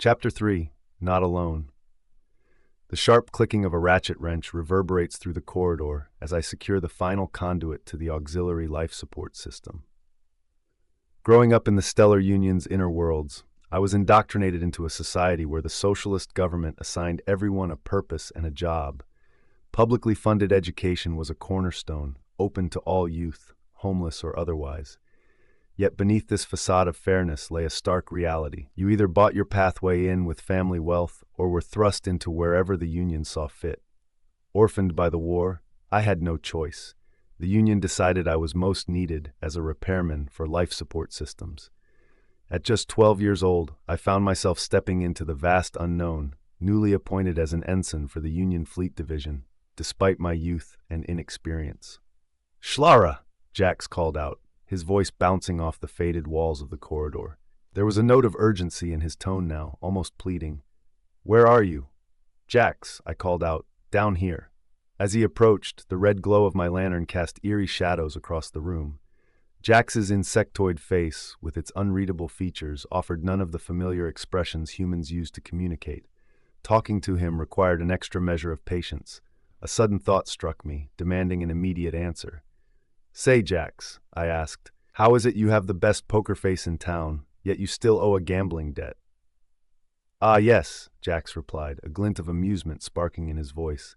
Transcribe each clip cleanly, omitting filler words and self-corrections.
Chapter 3. Not Alone. The sharp clicking of a ratchet wrench reverberates through the corridor as I secure the final conduit to the auxiliary life support system. Growing up in the Stellar Union's inner worlds, I was indoctrinated into a society where the socialist government assigned everyone a purpose and a job. Publicly funded education was a cornerstone, open to all youth, homeless or otherwise. Yet beneath this facade of fairness lay a stark reality. You either bought your pathway in with family wealth or were thrust into wherever the Union saw fit. Orphaned by the war, I had no choice. The Union decided I was most needed as a repairman for life support systems. At just 12 years old, I found myself stepping into the vast unknown, newly appointed as an ensign for the Union Fleet Division, despite my youth and inexperience. "Schlara!" Jax called out, his voice bouncing off the faded walls of the corridor. There was a note of urgency in his tone now, almost pleading. "Where are you?" "Jax," I called out, "down here." As he approached, the red glow of my lantern cast eerie shadows across the room. Jax's insectoid face, with its unreadable features, offered none of the familiar expressions humans use to communicate. Talking to him required an extra measure of patience. A sudden thought struck me, demanding an immediate answer. "Say, Jax," I asked, "how is it you have the best poker face in town, yet you still owe a gambling debt?" "Ah, yes," Jax replied, a glint of amusement sparking in his voice.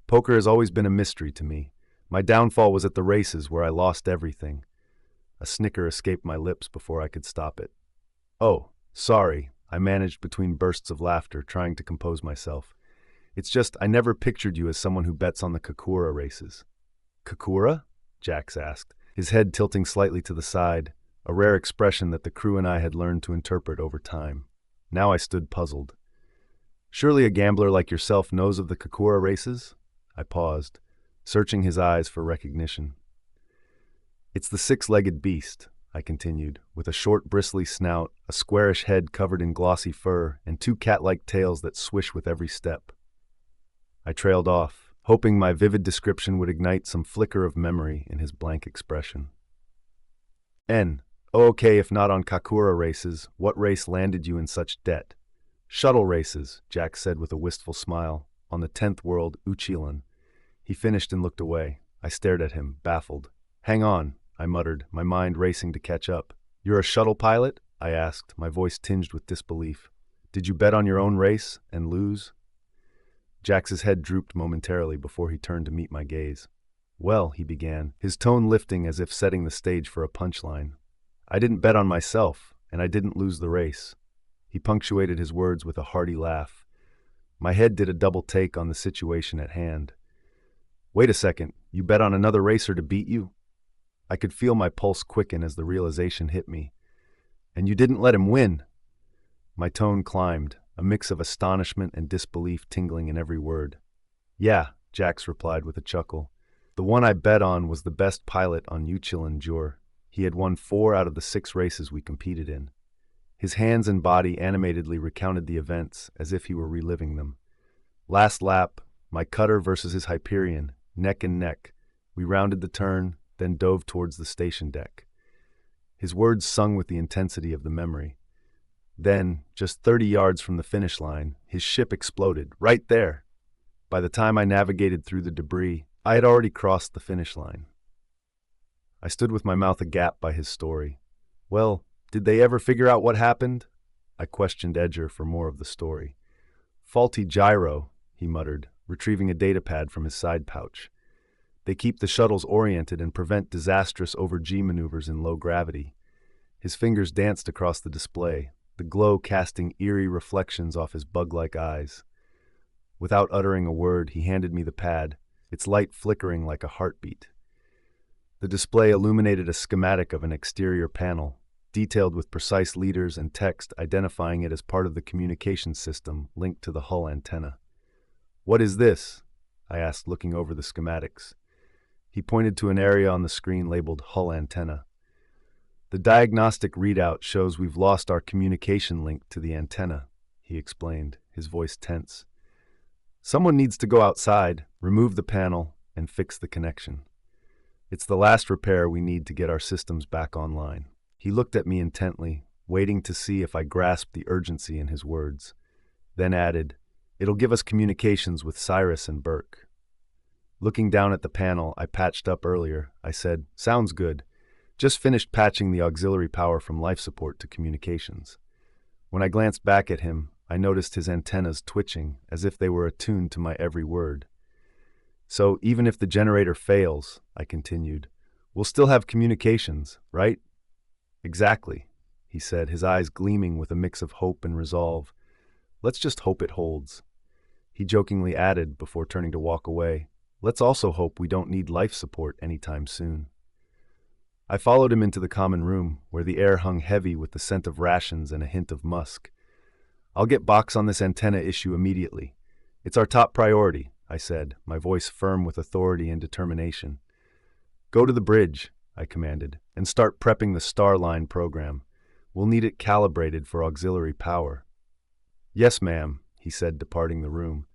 "Poker has always been a mystery to me. My downfall was at the races where I lost everything." A snicker escaped my lips before I could stop it. "Oh, sorry," I managed between bursts of laughter, trying to compose myself. "It's just I never pictured you as someone who bets on the Kakura races." "Kakura?" Jax asked, his head tilting slightly to the side, a rare expression that the crew and I had learned to interpret over time. Now I stood puzzled. "Surely a gambler like yourself knows of the Kakura races?" I paused, searching his eyes for recognition. "It's the six-legged beast," I continued, with a short bristly snout, a squarish head covered in glossy fur, and two cat-like tails that swish with every step. I trailed off, hoping my vivid description would ignite some flicker of memory in his blank expression. Okay, if not on Kakura races, what race landed you in such debt?" "Shuttle races," Jax said with a wistful smile, "on the 10th world, Uchilan." He finished and looked away. I stared at him, baffled. "Hang on," I muttered, my mind racing to catch up. "You're a shuttle pilot?" I asked, my voice tinged with disbelief. "Did you bet on your own race and lose?" Jax's head drooped momentarily before he turned to meet my gaze. "Well," he began, his tone lifting as if setting the stage for a punchline, "I didn't bet on myself, and I didn't lose the race." He punctuated his words with a hearty laugh. My head did a double take on the situation at hand. "Wait a second, you bet on another racer to beat you?" I could feel my pulse quicken as the realization hit me. "And you didn't let him win?" My tone climbed, a mix of astonishment and disbelief tingling in every word. "Yeah," Jax replied with a chuckle. "The one I bet on was the best pilot on Uchilan Jur. He had won 4 out of the 6 races we competed in." His hands and body animatedly recounted the events as if he were reliving them. "Last lap, my cutter versus his Hyperion, neck and neck. We rounded the turn, then dove towards the station deck." His words sung with the intensity of the memory. Then, just 30 yards from the finish line, his ship exploded, right there. By the time I navigated through the debris, I had already crossed the finish line. I stood with my mouth agape by his story. "Well, did they ever figure out what happened?" I questioned Edger for more of the story. "Faulty gyro," he muttered, retrieving a datapad from his side pouch. "They keep the shuttles oriented and prevent disastrous over-G maneuvers in low gravity." His fingers danced across the display, the glow casting eerie reflections off his bug-like eyes. Without uttering a word, he handed me the pad, its light flickering like a heartbeat. The display illuminated a schematic of an exterior panel, detailed with precise letters and text identifying it as part of the communication system linked to the hull antenna. "What is this?" I asked, looking over the schematics. He pointed to an area on the screen labeled Hull Antenna. "The diagnostic readout shows we've lost our communication link to the antenna," he explained, his voice tense. "Someone needs to go outside, remove the panel, and fix the connection. It's the last repair we need to get our systems back online." He looked at me intently, waiting to see if I grasped the urgency in his words. Then added, "It'll give us communications with Cyrus and Burke." Looking down at the panel I patched up earlier, I said, "Sounds good. Just finished patching the auxiliary power from life support to communications." When I glanced back at him, I noticed his antennas twitching as if they were attuned to my every word. "So even if the generator fails," I continued, "we'll still have communications, right?" "Exactly," he said, his eyes gleaming with a mix of hope and resolve. "Let's just hope it holds." He jokingly added, before turning to walk away, "Let's also hope we don't need life support anytime soon." I followed him into the common room, where the air hung heavy with the scent of rations and a hint of musk. "I'll get Box on this antenna issue immediately. It's our top priority," I said, my voice firm with authority and determination. "Go to the bridge," I commanded, "and start prepping the Starline program. We'll need it calibrated for auxiliary power." "Yes, ma'am," he said, departing the room.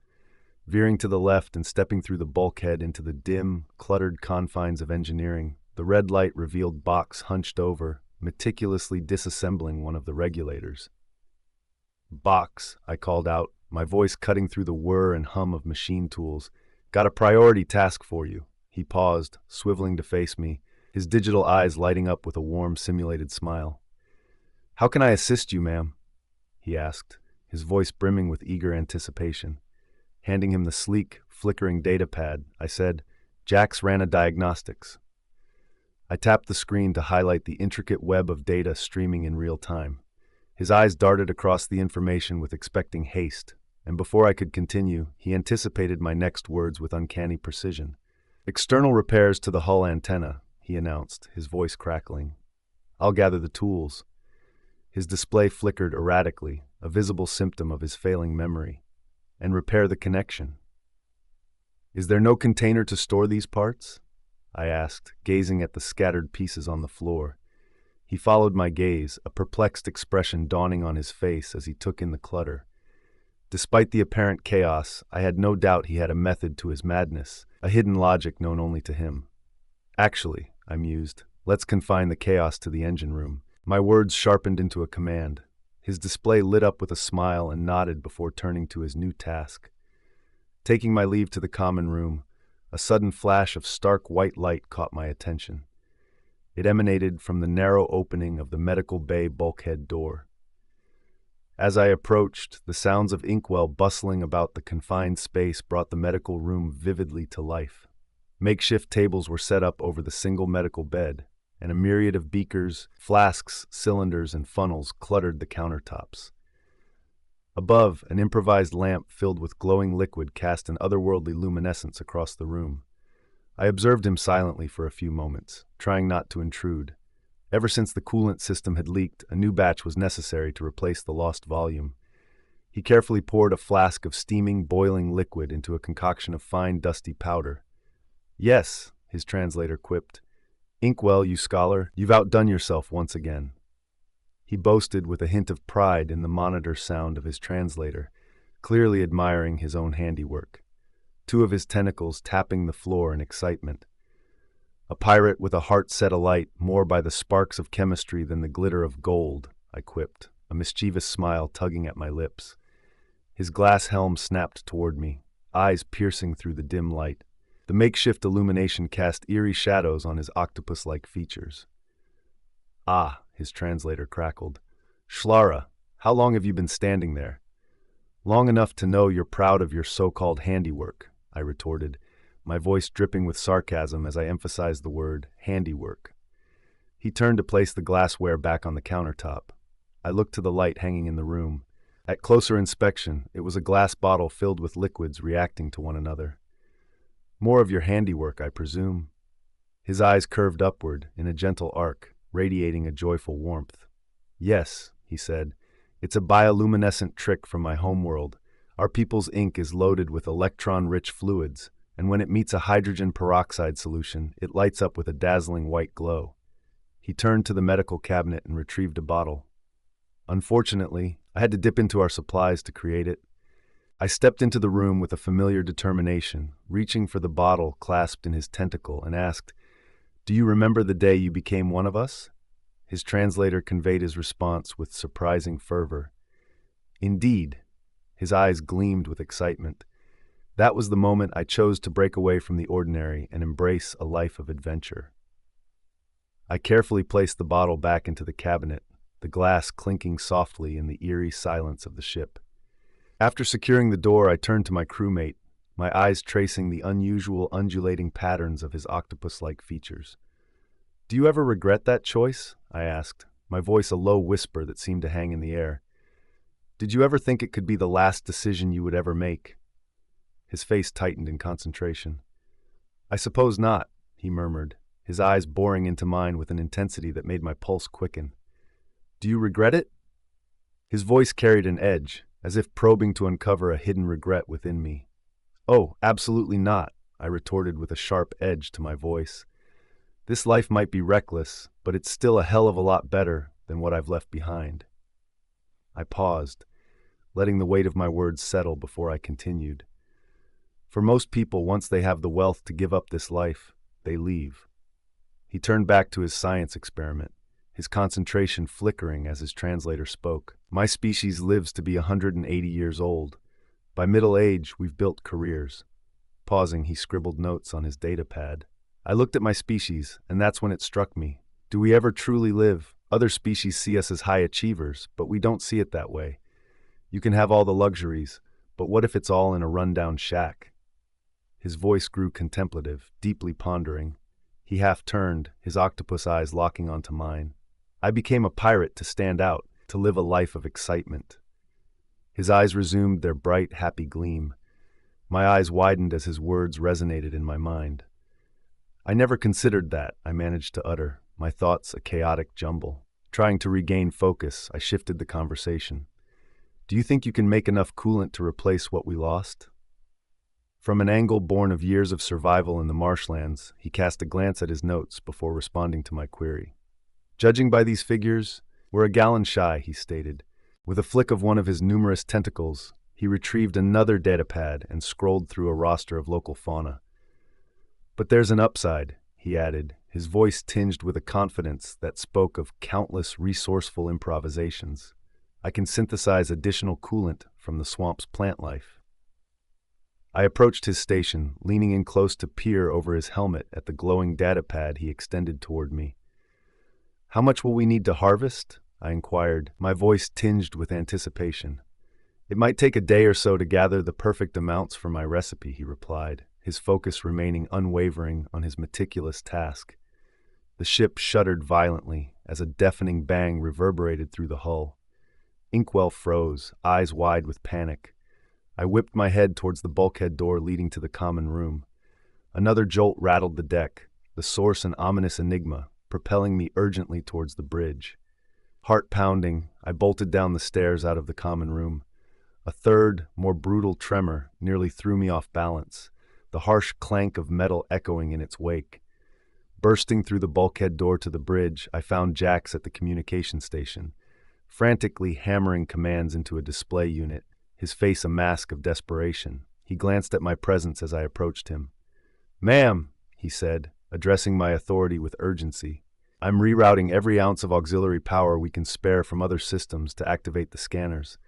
Veering to the left and stepping through the bulkhead into the dim, cluttered confines of engineering, the red light revealed Box hunched over, meticulously disassembling one of the regulators. "Box," I called out, my voice cutting through the whir and hum of machine tools. "Got a priority task for you." He paused, swiveling to face me, his digital eyes lighting up with a warm, simulated smile. "How can I assist you, ma'am?" he asked, his voice brimming with eager anticipation. Handing him the sleek, flickering data pad, I said, "Jax Rana Diagnostics." I tapped the screen to highlight the intricate web of data streaming in real time. His eyes darted across the information with expecting haste, and before I could continue, he anticipated my next words with uncanny precision. "External repairs to the hull antenna," he announced, his voice crackling. "I'll gather the tools." His display flickered erratically, a visible symptom of his failing memory. "And repair the connection." "Is there no container to store these parts?" I asked, gazing at the scattered pieces on the floor. He followed my gaze, a perplexed expression dawning on his face as he took in the clutter. Despite the apparent chaos, I had no doubt he had a method to his madness, a hidden logic known only to him. "Actually," I mused, "let's confine the chaos to the engine room." My words sharpened into a command. His display lit up with a smile and nodded before turning to his new task. Taking my leave to the common room, a sudden flash of stark white light caught my attention. It emanated from the narrow opening of the medical bay bulkhead door. As I approached, the sounds of inkwell bustling about the confined space brought the medical room vividly to life. Makeshift tables were set up over the single medical bed, and a myriad of beakers, flasks, cylinders, and funnels cluttered the countertops. Above, an improvised lamp filled with glowing liquid cast an otherworldly luminescence across the room. I observed him silently for a few moments, trying not to intrude. Ever since the coolant system had leaked, a new batch was necessary to replace the lost volume. He carefully poured a flask of steaming, boiling liquid into a concoction of fine, dusty powder. "Yes," his translator quipped. "Inkwell, you scholar, you've outdone yourself once again." He boasted with a hint of pride in the monitor sound of his translator, clearly admiring his own handiwork. Two of his tentacles tapping the floor in excitement. "A pirate with a heart set alight more by the sparks of chemistry than the glitter of gold," I quipped, a mischievous smile tugging at my lips. His glass helm snapped toward me, eyes piercing through the dim light. The makeshift illumination cast eerie shadows on his octopus-like features. "Ah," his translator crackled. "Schlara, how long have you been standing there?" "Long enough to know you're proud of your so-called handiwork," I retorted, my voice dripping with sarcasm as I emphasized the word handiwork. He turned to place the glassware back on the countertop. I looked to the light hanging in the room. At closer inspection, it was a glass bottle filled with liquids reacting to one another. "More of your handiwork, I presume." His eyes curved upward in a gentle arc, radiating a joyful warmth. "Yes," he said, "it's a bioluminescent trick from my homeworld. Our people's ink is loaded with electron-rich fluids, and when it meets a hydrogen peroxide solution, it lights up with a dazzling white glow." He turned to the medical cabinet and retrieved a bottle. "Unfortunately, I had to dip into our supplies to create it." I stepped into the room with a familiar determination, reaching for the bottle clasped in his tentacle, and asked, "Do you remember the day you became one of us?" His translator conveyed his response with surprising fervor. Indeed. His eyes gleamed with excitement. That was the moment I chose to break away from the ordinary and embrace a life of adventure. I carefully placed the bottle back into the cabinet, the glass clinking softly in the eerie silence of the ship. After securing the door, I turned to my crewmate, my eyes tracing the unusual undulating patterns of his octopus-like features. "Do you ever regret that choice?" I asked, my voice a low whisper that seemed to hang in the air. "Did you ever think it could be the last decision you would ever make?" His face tightened in concentration. "I suppose not," he murmured, his eyes boring into mine with an intensity that made my pulse quicken. "Do you regret it?" His voice carried an edge, as if probing to uncover a hidden regret within me. "Oh, absolutely not," I retorted with a sharp edge to my voice. "This life might be reckless, but it's still a hell of a lot better than what I've left behind." I paused, letting the weight of my words settle before I continued. "For most people, once they have the wealth to give up this life, they leave." He turned back to his science experiment, his concentration flickering as his translator spoke. "My species lives to be 180 years old. By middle age, we've built careers." Pausing, he scribbled notes on his data pad. I looked at my species, and that's when it struck me. Do we ever truly live? Other species see us as high achievers, but we don't see it that way. You can have all the luxuries, but what if it's all in a rundown shack? His voice grew contemplative, deeply pondering. He half turned, his octopus eyes locking onto mine. "I became a pirate to stand out, to live a life of excitement." His eyes resumed their bright, happy gleam. My eyes widened as his words resonated in my mind. "I never considered that," I managed to utter, my thoughts a chaotic jumble. Trying to regain focus, I shifted the conversation. "Do you think you can make enough coolant to replace what we lost?" From an angle born of years of survival in the marshlands, he cast a glance at his notes before responding to my query. "Judging by these figures, we're a gallon shy," he stated. With a flick of one of his numerous tentacles, he retrieved another datapad and scrolled through a roster of local fauna. "But there's an upside," he added, his voice tinged with a confidence that spoke of countless resourceful improvisations. "I can synthesize additional coolant from the swamp's plant life." I approached his station, leaning in close to peer over his helmet at the glowing datapad he extended toward me. "How much will we need to harvest?" I inquired, my voice tinged with anticipation. "It might take a day or so to gather the perfect amounts for my recipe," he replied, his focus remaining unwavering on his meticulous task. The ship shuddered violently as a deafening bang reverberated through the hull. Inkwell froze, eyes wide with panic. I whipped my head towards the bulkhead door leading to the common room. Another jolt rattled the deck, the source an ominous enigma, propelling me urgently towards the bridge. Heart pounding, I bolted down the stairs out of the common room. A third, more brutal tremor nearly threw me off balance, the harsh clank of metal echoing in its wake. Bursting through the bulkhead door to the bridge, I found Jax at the communication station, frantically hammering commands into a display unit, his face a mask of desperation. He glanced at my presence as I approached him. "Ma'am," he said, addressing my authority with urgency, "I'm rerouting every ounce of auxiliary power we can spare from other systems to activate the scanners.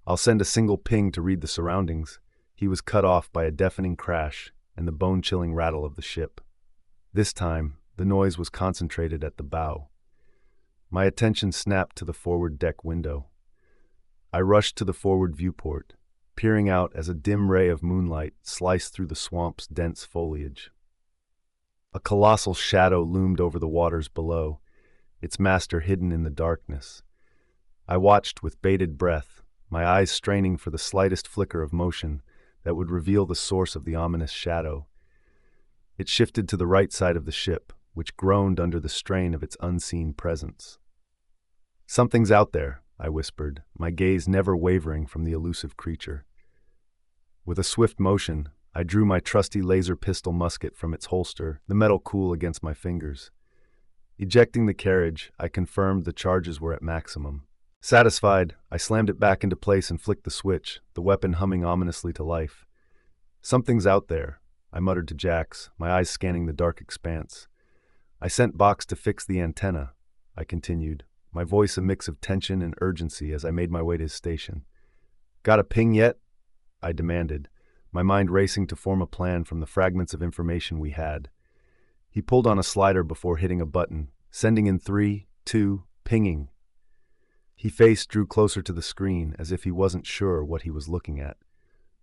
I'll send a single ping to read the surroundings." He was cut off by a deafening crash and the bone-chilling rattle of the ship. This time, the noise was concentrated at the bow. My attention snapped to the forward deck window. I rushed to the forward viewport, peering out as a dim ray of moonlight sliced through the swamp's dense foliage. A colossal shadow loomed over the waters below, its master hidden in the darkness. I watched with bated breath, my eyes straining for the slightest flicker of motion that would reveal the source of the ominous shadow. It shifted to the right side of the ship, which groaned under the strain of its unseen presence. "Something's out there," I whispered, my gaze never wavering from the elusive creature. With a swift motion, I drew my trusty laser pistol musket from its holster, the metal cool against my fingers. Ejecting the carriage, I confirmed the charges were at maximum. Satisfied, I slammed it back into place and flicked the switch, the weapon humming ominously to life. "Something's out there," I muttered to Jax, my eyes scanning the dark expanse. "I sent Box to fix the antenna. I continued, my voice a mix of tension and urgency as I made my way to his station. Got a ping yet? I demanded, my mind racing to form a plan from the fragments of information we had. He pulled on a slider before hitting a button, sending in 3, 2, pinging. He drew closer to the screen as if he wasn't sure what he was looking at.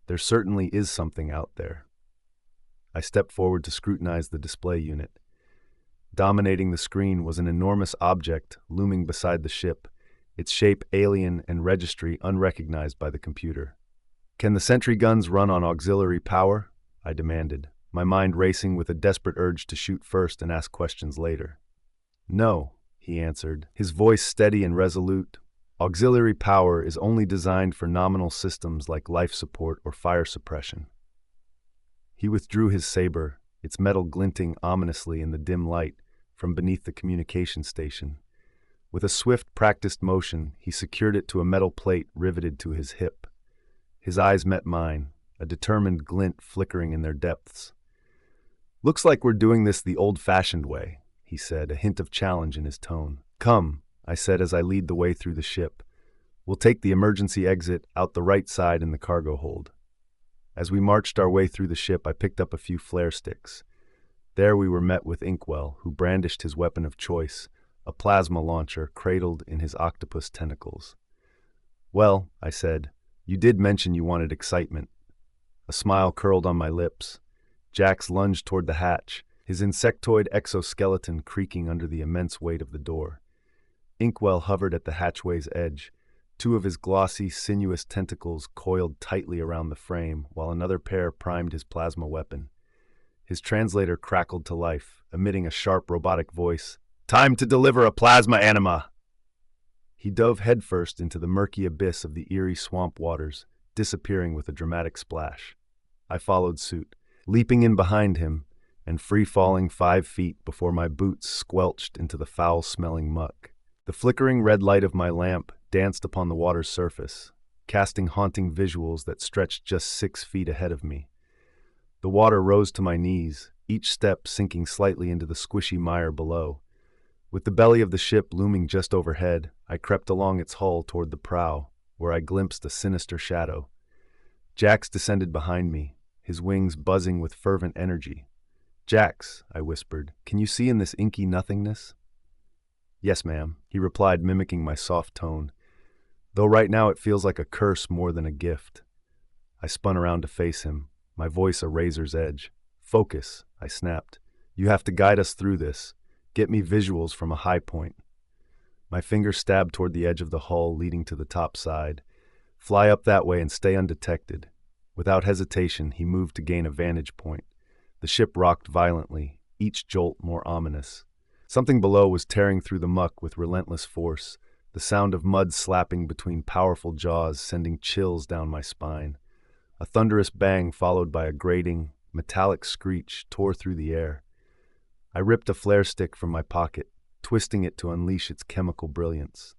There certainly is something out there. I stepped forward to scrutinize the display unit. Dominating the screen was an enormous object looming beside the ship, its shape alien and registry unrecognized by the computer. Can the sentry guns run on auxiliary power? I demanded, my mind racing with a desperate urge to shoot first and ask questions later. No, he answered, his voice steady and resolute. Auxiliary power is only designed for nominal systems like life support or fire suppression. He withdrew his saber, its metal glinting ominously in the dim light from beneath the communication station. With a swift, practiced motion, he secured it to a metal plate riveted to his hip. His eyes met mine, a determined glint flickering in their depths. Looks like we're doing this the old-fashioned way, he said, a hint of challenge in his tone. Come, I said as I lead the way through the ship. We'll take the emergency exit out the right side in the cargo hold. As we marched our way through the ship, I picked up a few flare sticks. There we were met with Inkwell, who brandished his weapon of choice, a plasma launcher cradled in his octopus tentacles. Well, I said, you did mention you wanted excitement. A smile curled on my lips. Jax lunged toward the hatch, his insectoid exoskeleton creaking under the immense weight of the door. Inkwell hovered at the hatchway's edge, two of his glossy, sinuous tentacles coiled tightly around the frame, while another pair primed his plasma weapon. His translator crackled to life, emitting a sharp robotic voice. Time to deliver a plasma anima! He dove headfirst into the murky abyss of the eerie swamp waters, disappearing with a dramatic splash. I followed suit, leaping in behind him, and free-falling 5 feet before my boots squelched into the foul-smelling muck. The flickering red light of my lamp danced upon the water's surface, casting haunting visuals that stretched just 6 feet ahead of me. The water rose to my knees, each step sinking slightly into the squishy mire below. With the belly of the ship looming just overhead, I crept along its hull toward the prow, where I glimpsed a sinister shadow. Jax descended behind me, his wings buzzing with fervent energy. Jax, I whispered, can you see in this inky nothingness? Yes, ma'am, he replied, mimicking my soft tone, though right now it feels like a curse more than a gift. I spun around to face him, my voice a razor's edge. Focus, I snapped. You have to guide us through this. Get me visuals from a high point. My finger stabbed toward the edge of the hull leading to the top side. Fly up that way and stay undetected. Without hesitation, he moved to gain a vantage point. The ship rocked violently, each jolt more ominous. Something below was tearing through the muck with relentless force, the sound of mud slapping between powerful jaws sending chills down my spine. A thunderous bang followed by a grating, metallic screech tore through the air. I ripped a flare stick from my pocket, twisting it to unleash its chemical brilliance.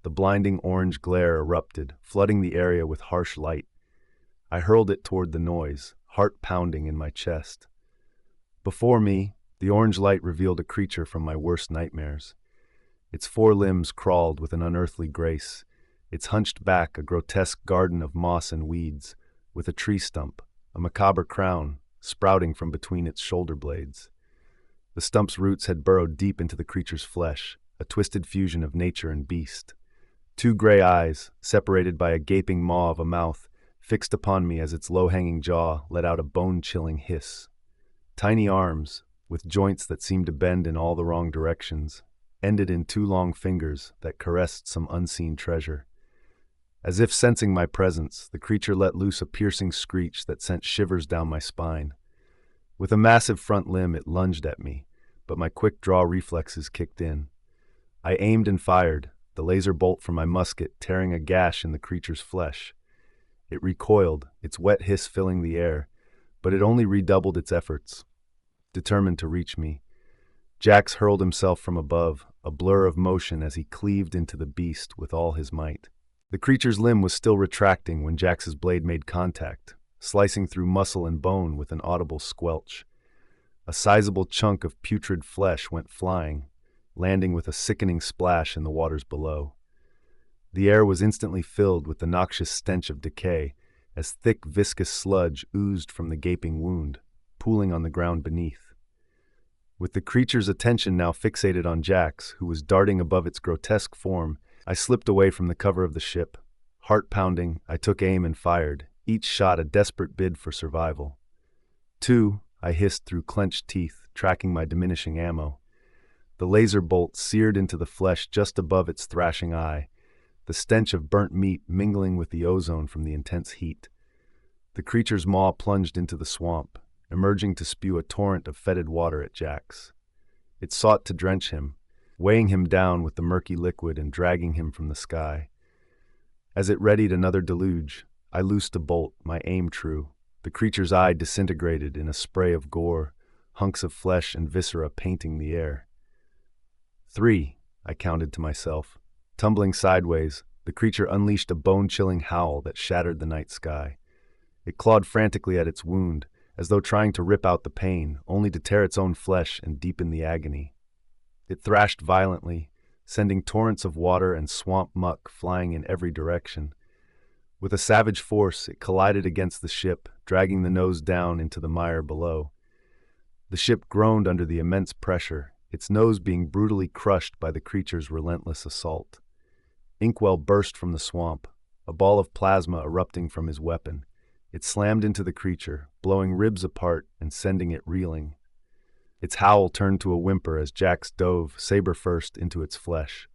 The blinding orange glare erupted, flooding the area with harsh light. I hurled it toward the noise, heart pounding in my chest. Before me, the orange light revealed a creature from my worst nightmares. Its 4 limbs crawled with an unearthly grace, its hunched back a grotesque garden of moss and weeds, with a tree stump, a macabre crown, sprouting from between its shoulder blades. The stump's roots had burrowed deep into the creature's flesh, a twisted fusion of nature and beast. 2 gray eyes, separated by a gaping maw of a mouth, fixed upon me as its low-hanging jaw let out a bone-chilling hiss. Tiny arms, with joints that seemed to bend in all the wrong directions, ended in 2 long fingers that caressed some unseen treasure. As if sensing my presence, the creature let loose a piercing screech that sent shivers down my spine. With a massive front limb, it lunged at me, but my quick-draw reflexes kicked in. I aimed and fired, the laser bolt from my musket tearing a gash in the creature's flesh. It recoiled, its wet hiss filling the air, but it only redoubled its efforts, determined to reach me. Jax hurled himself from above, a blur of motion as he cleaved into the beast with all his might. The creature's limb was still retracting when Jax's blade made contact, slicing through muscle and bone with an audible squelch. A sizable chunk of putrid flesh went flying, landing with a sickening splash in the waters below. The air was instantly filled with the noxious stench of decay, as thick, viscous sludge oozed from the gaping wound, pooling on the ground beneath. With the creature's attention now fixated on Jax, who was darting above its grotesque form, I slipped away from the cover of the ship. Heart pounding, I took aim and fired, each shot a desperate bid for survival. "Two," I hissed through clenched teeth, tracking my diminishing ammo. The laser bolt seared into the flesh just above its thrashing eye, the stench of burnt meat mingling with the ozone from the intense heat. The creature's maw plunged into the swamp, emerging to spew a torrent of fetid water at Jax. It sought to drench him, weighing him down with the murky liquid and dragging him from the sky. As it readied another deluge, I loosed a bolt, my aim true. The creature's eye disintegrated in a spray of gore, hunks of flesh and viscera painting the air. "Three," I counted to myself. Tumbling sideways, the creature unleashed a bone-chilling howl that shattered the night sky. It clawed frantically at its wound, as though trying to rip out the pain, only to tear its own flesh and deepen the agony. It thrashed violently, sending torrents of water and swamp muck flying in every direction. With a savage force, it collided against the ship, dragging the nose down into the mire below. The ship groaned under the immense pressure, its nose being brutally crushed by the creature's relentless assault. Inkwell burst from the swamp, a ball of plasma erupting from his weapon. It slammed into the creature, blowing ribs apart and sending it reeling. Its howl turned to a whimper as Jax dove, saber first, into its flesh.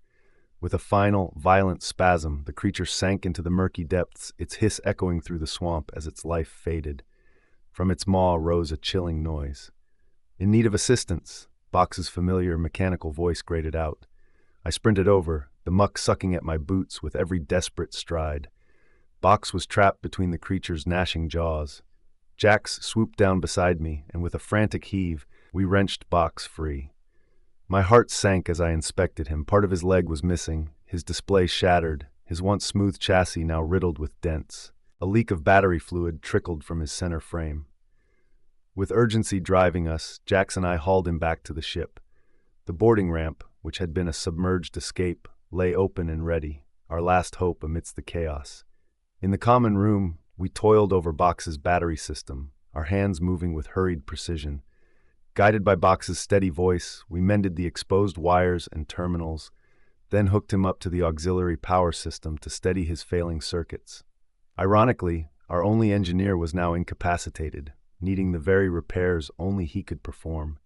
With a final, violent spasm, the creature sank into the murky depths, its hiss echoing through the swamp as its life faded. From its maw rose a chilling noise. "In need of assistance," Box's familiar mechanical voice grated out. I sprinted over, the muck sucking at my boots with every desperate stride. Box was trapped between the creature's gnashing jaws. Jax swooped down beside me, and with a frantic heave, we wrenched Box free. My heart sank as I inspected him. Part of his leg was missing, his display shattered, his once smooth chassis now riddled with dents. A leak of battery fluid trickled from his center frame. With urgency driving us, Jax and I hauled him back to the ship. The boarding ramp, which had been a submerged escape, lay open and ready, our last hope amidst the chaos. In the common room, we toiled over Box's battery system, our hands moving with hurried precision. Guided by Box's steady voice, we mended the exposed wires and terminals, then hooked him up to the auxiliary power system to steady his failing circuits. Ironically, our only engineer was now incapacitated, needing the very repairs only he could perform.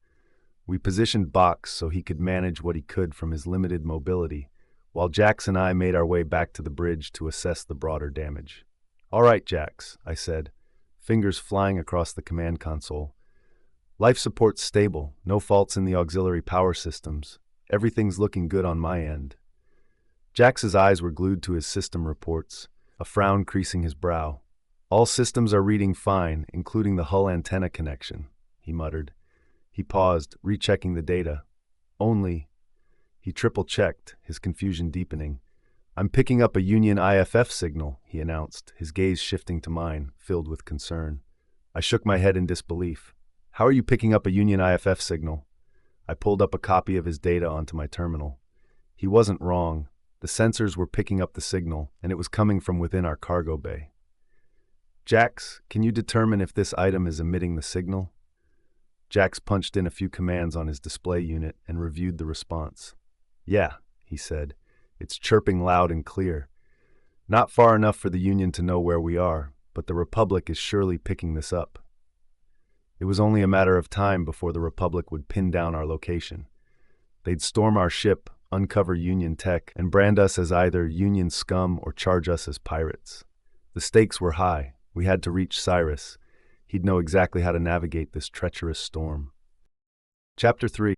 We positioned Box so he could manage what he could from his limited mobility, while Jax and I made our way back to the bridge to assess the broader damage. "All right, Jax," I said, fingers flying across the command console. "Life support's stable, no faults in the auxiliary power systems. Everything's looking good on my end." Jax's eyes were glued to his system reports, a frown creasing his brow. "All systems are reading fine, including the hull antenna connection," he muttered. He paused, rechecking the data. "Only..." He triple-checked, his confusion deepening. "I'm picking up a Union IFF signal," he announced, his gaze shifting to mine, filled with concern. I shook my head in disbelief. "How are you picking up a Union IFF signal?" I pulled up a copy of his data onto my terminal. He wasn't wrong. The sensors were picking up the signal, and it was coming from within our cargo bay. "Jax, can you determine if this item is emitting the signal?" Jax punched in a few commands on his display unit and reviewed the response. "Yeah," he said. "It's chirping loud and clear. Not far enough for the Union to know where we are, but the Republic is surely picking this up." It was only a matter of time before the Republic would pin down our location. They'd storm our ship, uncover Union tech, and brand us as either Union scum or charge us as pirates. The stakes were high. We had to reach Cyrus. He'd know exactly how to navigate this treacherous storm. Chapter 3.